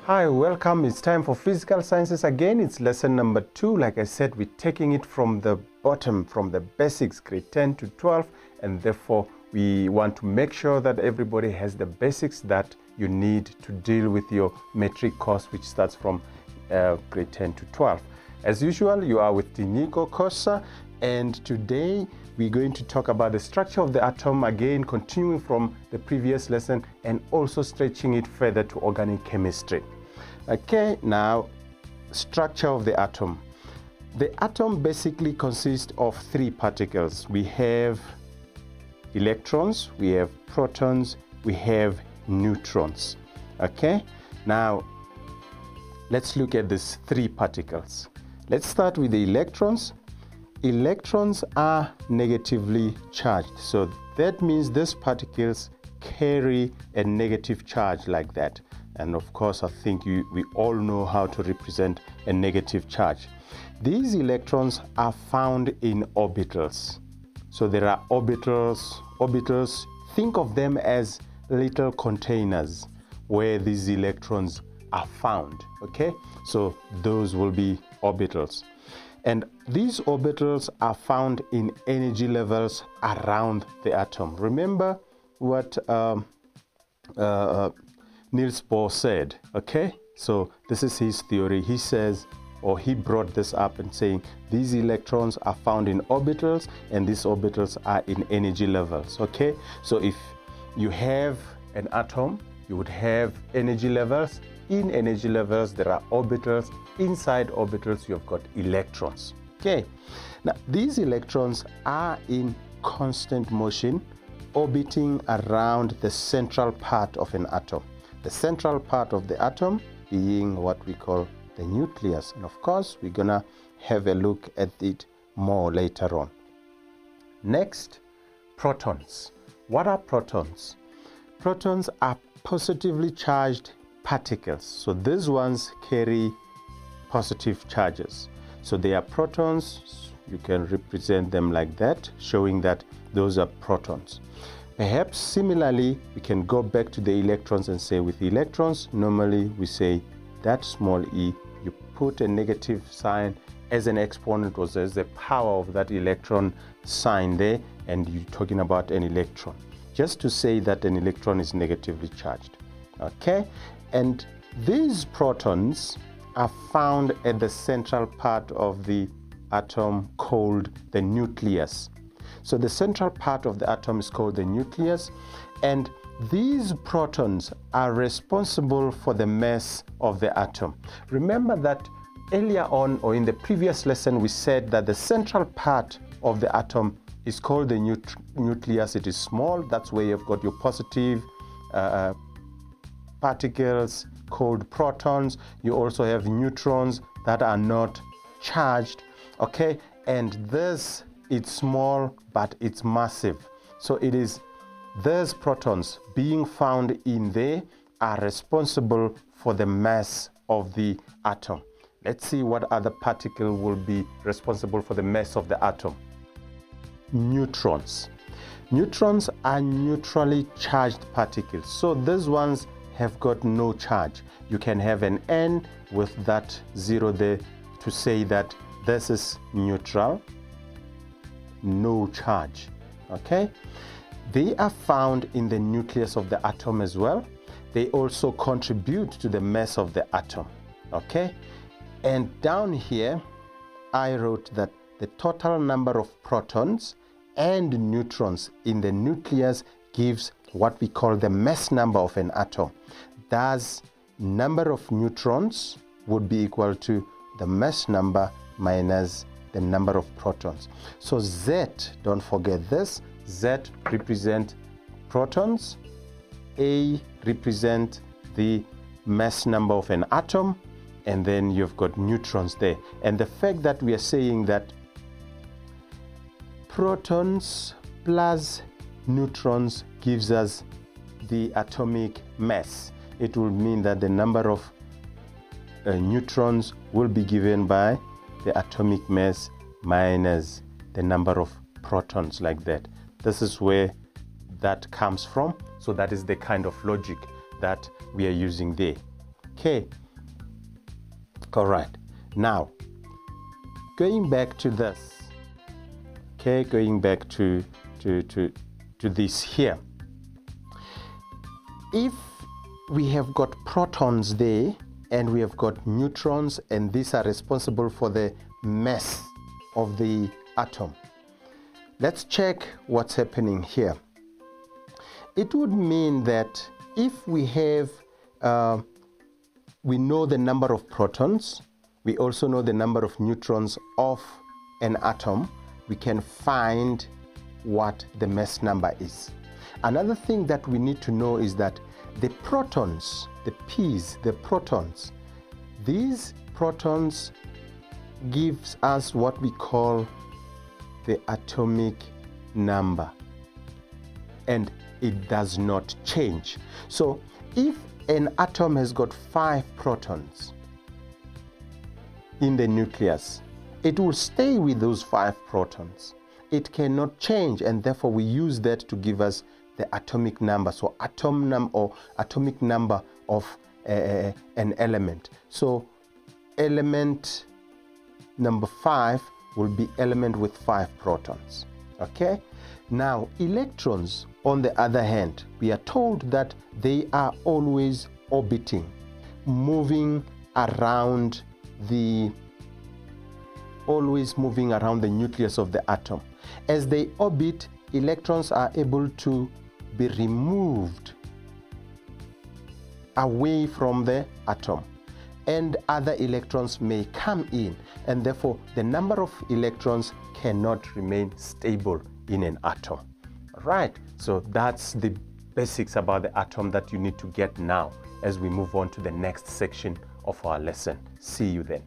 Hi, welcome. It's time for Physical Sciences again. It's lesson number 2. Like I said, we're taking it from the bottom, from the basics, grade 10 to 12, and therefore we want to make sure that everybody has the basics that you need to deal with your metric course, which starts from grade 10 to 12. As usual, you are with Diniko Kosa, and today we're going to talk about the structure of the atom again, continuing from the previous lesson and also stretching it further to organic chemistry. Okay, now structure of the atom. The atom basically consists of 3 particles. We have electrons, we have protons, we have neutrons. Okay, now let's look at these 3 particles. Let's start with the electrons. Electrons are negatively charged, so that means these particles carry a negative charge like that. And of course, I think we all know how to represent a negative charge. These electrons are found in orbitals. So there are orbitals. Think of them as little containers where these electrons are found. Okay, so those will be orbitals. And these orbitals are found in energy levels around the atom. Remember what Niels Bohr said, okay? So this is his theory. He says, or he brought this up and saying, these electrons are found in orbitals and these orbitals are in energy levels, okay? So if you have an atom, you would have energy levels. In energy levels, there are orbitals. Inside orbitals, you've got electrons, okay? Now, these electrons are in constant motion, orbiting around the central part of an atom. The central part of the atom being what we call the nucleus. And of course, we're gonna have a look at it more later on. Next, protons. What are protons? Protons are positively charged particles. So these ones carry positive charges. So they are protons. You can represent them like that, showing that those are protons. Perhaps similarly, we can go back to the electrons and say with electrons, normally we say that small e, you put a negative sign as an exponent or as the power of that electron sign there, and you're talking about an electron. Just to say that an electron is negatively charged. Okay, and these protons are found at the central part of the atom called the nucleus. So the central part of the atom is called the nucleus, and these protons are responsible for the mass of the atom. Remember that earlier on, or in the previous lesson, we said that the central part of the atom is called the nucleus. It is small. That's where you've got your positive particles called protons. You also have neutrons that are not charged, okay? And this, it's small, but it's massive. So it is these protons being found in there are responsible for the mass of the atom. Let's see what other particle will be responsible for the mass of the atom. Neutrons. Neutrons are neutrally charged particles. So these ones have got no charge. You can have an N with that 0 there to say that this is neutral, no charge, okay? They are found in the nucleus of the atom as well. They also contribute to the mass of the atom, okay? And down here, I wrote that the total number of protons and neutrons in the nucleus gives what we call the mass number of an atom. Thus, number of neutrons would be equal to the mass number minus the number of protons. So Z, don't forget this, Z represent protons, A represent the mass number of an atom, and then you've got neutrons there. And the fact that we are saying that protons plus neutrons gives us the atomic mass, it will mean that the number of neutrons will be given by the atomic mass minus the number of protons, like that. This is where that comes from. So that is the kind of logic that we are using there. Okay. All right. Now, going back to this. Okay, going back to this here. If we have got protons there and we have got neutrons, and these are responsible for the mass of the atom. Let's check what's happening here. It would mean that if we have, we know the number of protons, we also know the number of neutrons of an atom, we can find what the mass number is. Another thing that we need to know is that the protons, the P's, the protons, these protons gives us what we call the atomic number, and it does not change. So if an atom has got 5 protons in the nucleus, it will stay with those 5 protons. It cannot change, and therefore we use that to give us the atomic number. So atomic number of an element. So element number 5 will be element with 5 protons. Okay? Now, electrons, on the other hand, we are told that they are always orbiting, moving around the nucleus of the atom. As they orbit, electrons are able to be removed away from the atom, and other electrons may come in, and therefore the number of electrons cannot remain stable in an atom. Right, so that's the basics about the atom that you need to get now as we move on to the next section of our lesson. See you then.